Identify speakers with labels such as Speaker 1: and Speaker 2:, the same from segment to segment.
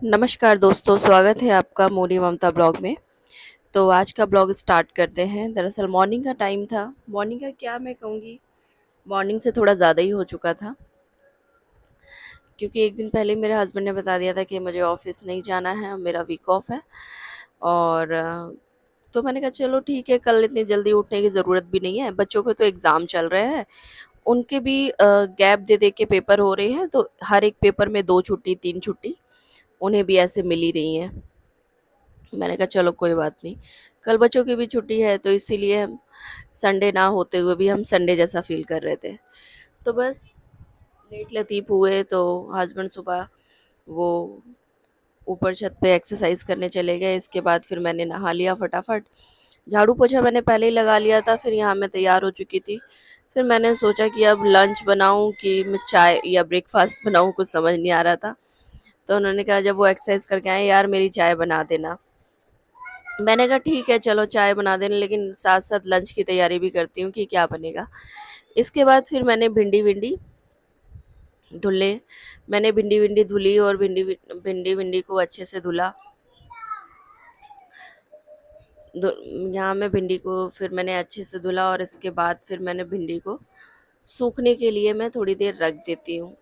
Speaker 1: नमस्कार दोस्तों, स्वागत है आपका मोरी ममता ब्लॉग में। तो आज का ब्लॉग स्टार्ट करते हैं। दरअसल मॉर्निंग का टाइम था। मॉर्निंग का क्या मैं कहूँगी, मॉर्निंग से थोड़ा ज़्यादा ही हो चुका था, क्योंकि एक दिन पहले मेरे हस्बैंड ने बता दिया था कि मुझे ऑफिस नहीं जाना है, मेरा वीक ऑफ है। और तो मैंने कहा चलो ठीक है, कल इतनी जल्दी उठने की ज़रूरत भी नहीं है। बच्चों के तो एग्ज़ाम चल रहे हैं, उनके भी गैप दे दे के पेपर हो रहे हैं, तो हर एक पेपर में 2 छुट्टी 3 छुट्टी उन्हें भी ऐसे मिल ही रही हैं। मैंने कहा चलो कोई बात नहीं, कल बच्चों की भी छुट्टी है, तो इसीलिए हम संडे ना होते हुए भी हम संडे जैसा फ़ील कर रहे थे। तो बस लेट लतीफ़ हुए तो हस्बैंड सुबह वो ऊपर छत पे एक्सरसाइज़ करने चले गए। इसके बाद फिर मैंने नहा लिया फटाफट। झाड़ू पोछा मैंने पहले ही लगा लिया था, फिर यहाँ मैं तैयार हो चुकी थी। फिर मैंने सोचा कि अब लंच बनाऊँ कि मैं चाय या ब्रेकफ़ास्ट बनाऊँ, कुछ समझ नहीं आ रहा था। तो उन्होंने कहा जब वो एक्सरसाइज़ करके आए, यार मेरी चाय बना देना। मैंने कहा ठीक है चलो चाय बना देना, लेकिन साथ साथ लंच की तैयारी भी करती हूँ कि क्या बनेगा। इसके बाद फिर मैंने भिंडी विंडी धुले। मैंने भिंडी विंडी धुली और भिंडी विंडी को अच्छे से धुला। यहाँ मैं भिंडी को फिर मैंने अच्छे से धुला, और इसके बाद फिर मैंने भिंडी को सूखने के लिए मैं थोड़ी देर रख देती हूँ।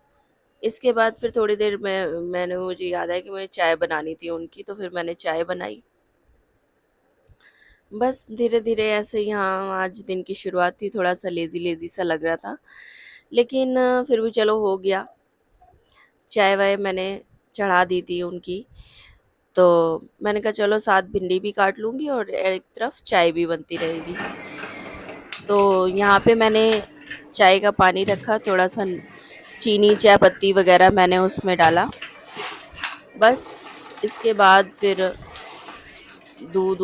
Speaker 1: इसके बाद फिर थोड़ी देर मैंने मुझे याद आया कि मुझे चाय बनानी थी उनकी, तो फिर मैंने चाय बनाई। बस धीरे-धीरे ऐसे ही, हाँ, आज दिन की शुरुआत थी, थोड़ा-सा लेज़ी-लेज़ी सा लग रहा था, लेकिन फिर भी चलो हो गया। चाय-वाय मैंने चढ़ा दी थी उनकी, तो मैंने कहा चलो साथ भिंडी भी काट लूँगी और एक तरफ चाय भी बनती रहेगी। तो यहाँ पे मैंने चाय का पानी रखा, थोड़ा-सा चीनी, चाय पत्ती वग़ैरह मैंने उसमें डाला। बस इसके बाद फिर दूध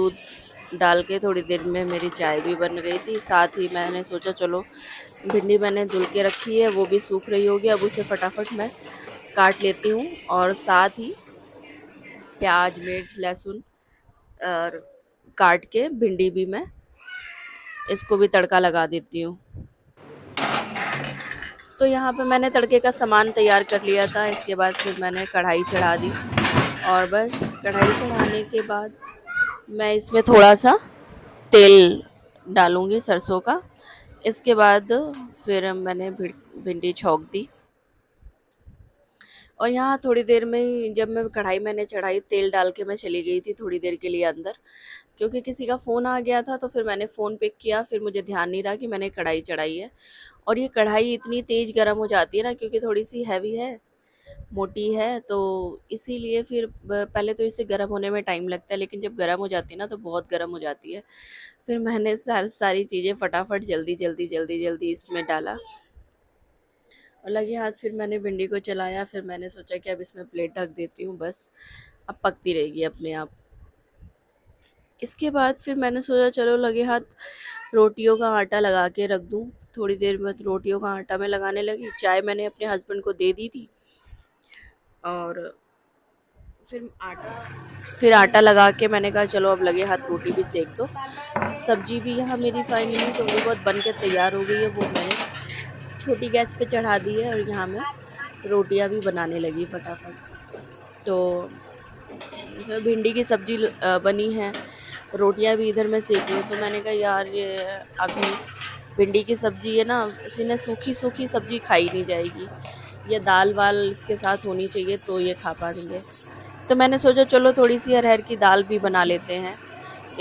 Speaker 1: डाल के थोड़ी देर में मेरी चाय भी बन गई थी। साथ ही मैंने सोचा चलो भिंडी मैंने धुल के रखी है, वो भी सूख रही होगी, अब उसे फटाफट मैं काट लेती हूँ। और साथ ही प्याज, मिर्च, लहसुन और काट के भिंडी भी मैं इसको भी तड़का लगा देती हूँ। तो यहाँ पे मैंने तड़के का सामान तैयार कर लिया था। इसके बाद फिर मैंने कढ़ाई चढ़ा दी, और बस कढ़ाई चढ़ाने के बाद मैं इसमें थोड़ा-सा तेल डालूँगी सरसों का। इसके बाद फिर मैंने भिंडी छौंक दी, और यहाँ थोड़ी देर में ही जब मैं कढ़ाई मैंने चढ़ाई, तेल डाल के मैं चली गई थी थोड़ी देर के लिए अंदर, क्योंकि किसी का फ़ोन आ गया था, तो फिर मैंने फ़ोन पिक किया। फिर मुझे ध्यान नहीं रहा कि मैंने कढ़ाई चढ़ाई है, और ये कढ़ाई इतनी तेज़ गर्म हो जाती है ना, क्योंकि थोड़ी-सी हैवी है, मोटी है, तो इसीलिए फिर पहले तो इसे गर्म होने में टाइम लगता है, लेकिन जब गर्म हो जाती है ना तो बहुत गर्म हो जाती है। फिर मैंने सारी चीज़ें फटाफट जल्दी इसमें डाला, और लगे हाथ फिर मैंने भिंडी को चलाया। फिर मैंने सोचा कि अब इसमें प्लेट ढक देती हूँ, बस अब पकती रहेगी अपने आप। इसके बाद फिर मैंने सोचा चलो लगे हाथ रोटियों का आटा लगा के रख दूँ। थोड़ी देर में रोटियों का आटा मैं लगाने लगी। चाय मैंने अपने हस्बैंड को दे दी थी, और फिर आटा लगा के मैंने कहा चलो अब लगे हाथ रोटी भी सेक दो। सब्जी भी यहाँ मेरी फाइनली थोड़ी बहुत बन के तैयार हो गई है, वो मैंने छोटी गैस पे चढ़ा दी है, और यहाँ मैं रोटियाँ भी बनाने लगी फटाफट। तो इसमें भिंडी की सब्ज़ी बनी है, रोटियाँ भी इधर मैं सेक रही हूँ। तो मैंने कहा यार ये अभी भिंडी की सब्ज़ी है ना, इसी ने सूखी सब्ज़ी खाई नहीं जाएगी, ये दाल वाल इसके साथ होनी चाहिए तो ये खा पाएंगे। तो मैंने सोचा चलो थोड़ी सी अरहर की दाल भी बना लेते हैं।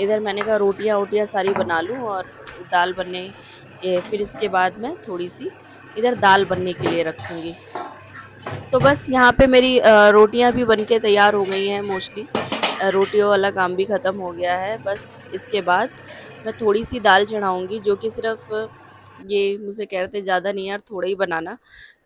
Speaker 1: इधर मैंने कहा रोटियाँ वोटियाँ सारी बना लूँ, और दाल बनने फिर इसके बाद मैं थोड़ी सी इधर दाल बनने के लिए रखूँगी। तो बस यहाँ पे मेरी रोटियाँ भी बन के तैयार हो गई हैं मोस्टली। रोटियों वाला काम भी ख़त्म हो गया है। बस इसके बाद मैं थोड़ी सी दाल चढ़ाऊँगी, जो कि सिर्फ़ ये मुझसे कह रहे थे ज़्यादा नहीं यार, थोड़ा ही बनाना।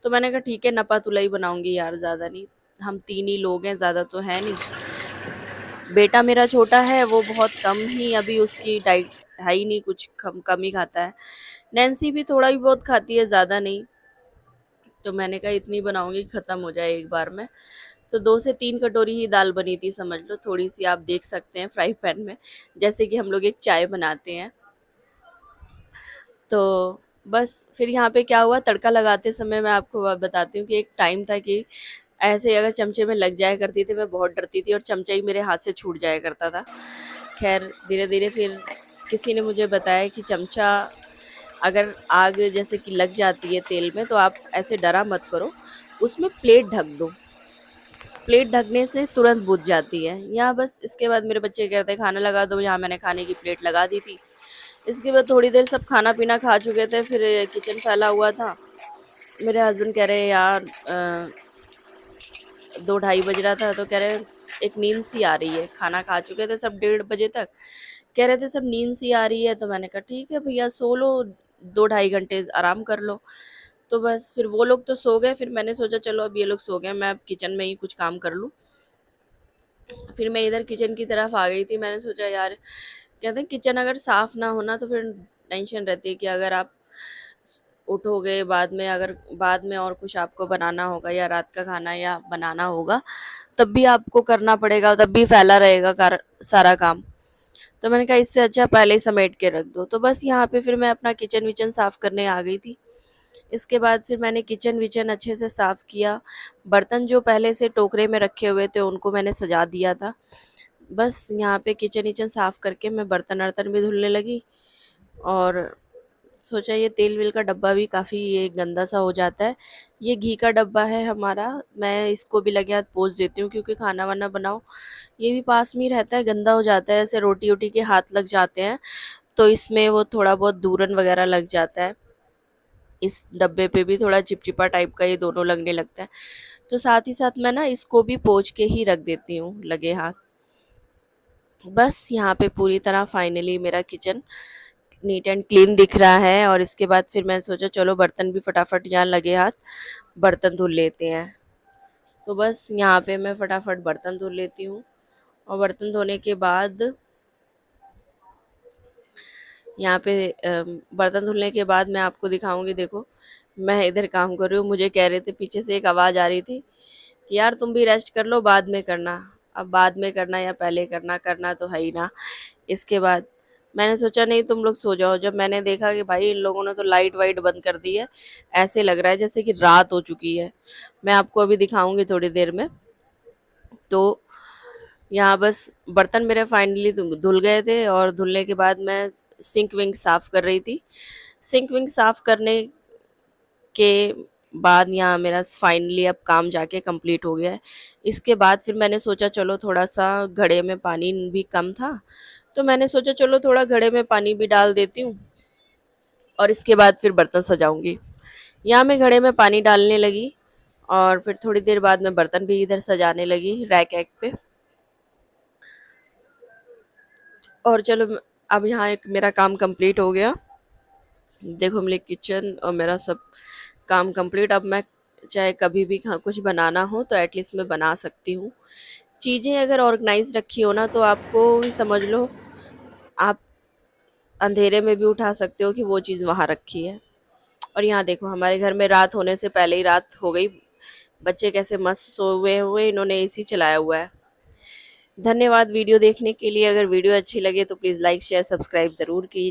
Speaker 1: तो मैंने कहा ठीक है, नपा-तुला ही बनाऊँगी यार, ज़्यादा नहीं। हम 3 ही लोग हैं, ज़्यादा तो है नहीं। बेटा मेरा छोटा है, वो बहुत कम ही, अभी उसकी डाइट है ही नहीं, कुछ कम ही खाता है। नैन्सी भी थोड़ा ही बहुत खाती है, ज़्यादा नहीं। तो मैंने कहा इतनी बनाऊँगी ख़त्म हो जाए एक बार में। तो 2 से 3 कटोरी ही दाल बनी थी समझ लो, थोड़ी-सी आप देख सकते हैं फ्राई पैन में, जैसे कि हम लोग एक चाय बनाते हैं। तो बस फिर यहाँ पे क्या हुआ, तड़का लगाते समय मैं आपको बताती हूँ कि एक टाइम था कि ऐसे ही अगर चमचे में लग जाया करती थी, मैं बहुत डरती थी और चमचा ही मेरे हाथ से छूट जाया करता था। खैर धीरे धीरे फिर किसी ने मुझे बताया कि चमचा अगर आग जैसे कि लग जाती है तेल में, तो आप ऐसे डरा मत करो, उसमें प्लेट ढक दो, प्लेट ढकने से तुरंत बुझ जाती है। यहाँ बस इसके बाद मेरे बच्चे कहते हैं खाना लगा दो, यहाँ मैंने खाने की प्लेट लगा दी थी। इसके बाद थोड़ी देर सब खाना पीना खा चुके थे, फिर किचन फैला हुआ था। मेरे हस्बैंड कह रहे यार 2 ढाई बज रहा था, तो कह रहे एक नींद सी आ रही है। खाना खा चुके थे सब 1:30 बजे तक, कह रहे थे सब नींद सी आ रही है। तो मैंने कहा ठीक है भैया सो लो, 2 ढाई घंटे आराम कर लो। तो बस फिर वो लोग तो सो गए, फिर मैंने सोचा चलो अब ये लोग सो गए, मैं अब किचन में ही कुछ काम कर लूँ। फिर मैं इधर किचन की तरफ आ गई थी। मैंने सोचा यार, कहते हैं किचन अगर साफ़ ना होना तो फिर टेंशन रहती है कि अगर आप उठोगे बाद में, अगर बाद में और कुछ आपको बनाना होगा या रात का खाना या बनाना होगा, तब भी आपको करना पड़ेगा, तब भी फैला रहेगा सारा काम। तो मैंने कहा इससे अच्छा पहले ही समेट के रख दो। तो बस यहाँ पे फिर मैं अपना किचन विचन साफ़ करने आ गई थी। इसके बाद फिर मैंने किचन विचन अच्छे से साफ़ किया। बर्तन जो पहले से टोकरे में रखे हुए थे उनको मैंने सजा दिया था। बस यहाँ पे किचन विचन साफ़ करके मैं बर्तन वर्तन भी धुलने लगी, और सोचा ये तेल वेल का डब्बा भी काफ़ी ये गंदा सा हो जाता है। ये घी का डब्बा है हमारा, मैं इसको भी लगे हाथ पोंछ देती हूँ, क्योंकि खाना वाना बनाओ ये भी पास में ही रहता है, गंदा हो जाता है, ऐसे रोटी वोटी के हाथ लग जाते हैं तो इसमें वो थोड़ा बहुत दूरन वगैरह लग जाता है। इस डब्बे पे भी थोड़ा चिपचिपा टाइप का ये दोनों लगने लगता है। तो साथ ही साथ मैं ना इसको भी पोंछ के ही रख देती हूँ लगे हाथ। बस यहाँ पे पूरी तरह फाइनली मेरा किचन नीट एंड क्लीन दिख रहा है। और इसके बाद फिर मैंने सोचा चलो बर्तन भी फटाफट यहाँ लगे हाथ बर्तन धुल लेते हैं। तो बस यहाँ पे मैं फटाफट बर्तन धुल लेती हूँ, और बर्तन धोने के बाद यहाँ पे बर्तन धुलने के बाद मैं आपको दिखाऊंगी। देखो मैं इधर काम कर रही हूँ, मुझे कह रहे थे, पीछे से एक आवाज़ आ रही थी कि यार तुम भी रेस्ट कर लो, बाद में करना। अब बाद में करना या पहले करना, करना तो है ही ना। इसके बाद मैंने सोचा नहीं तुम लोग सो जाओ। जब मैंने देखा कि भाई इन लोगों ने तो लाइट वाइट बंद कर दी है, ऐसे लग रहा है जैसे कि रात हो चुकी है। मैं आपको अभी दिखाऊंगी थोड़ी देर में। तो यहाँ बस बर्तन मेरे फाइनली धुल गए थे, और धुलने के बाद मैं सिंक विंक साफ़ कर रही थी। सिंक विंक साफ़ करने के बाद यहाँ मेरा फाइनली अब काम जाके कंप्लीट हो गया है। इसके बाद फिर मैंने सोचा चलो थोड़ा सा घड़े में पानी भी कम था, तो मैंने सोचा चलो थोड़ा घड़े में पानी भी डाल देती हूँ, और इसके बाद फिर बर्तन सजाऊंगी। यहाँ मैं घड़े में पानी डालने लगी, और फिर थोड़ी देर बाद मैं बर्तन भी इधर सजाने लगी रैक एक पे। और चलो अब यहाँ एक मेरा काम कंप्लीट हो गया। देखो मेरे किचन और मेरा सब काम कंप्लीट। अब मैं चाहे कभी भी कुछ बनाना हो तो एटलीस्ट मैं बना सकती हूँ। चीज़ें अगर ऑर्गेनाइज रखी हो ना, तो आपको ही समझ लो आप अंधेरे में भी उठा सकते हो कि वो चीज़ वहाँ रखी है। और यहाँ देखो हमारे घर में रात होने से पहले ही रात हो गई। बच्चे कैसे मस्त सोए हुए, इन्होंने एसी चलाया हुआ है। धन्यवाद वीडियो देखने के लिए। अगर वीडियो अच्छी लगे तो प्लीज़ लाइक शेयर सब्सक्राइब ज़रूर कीजिए।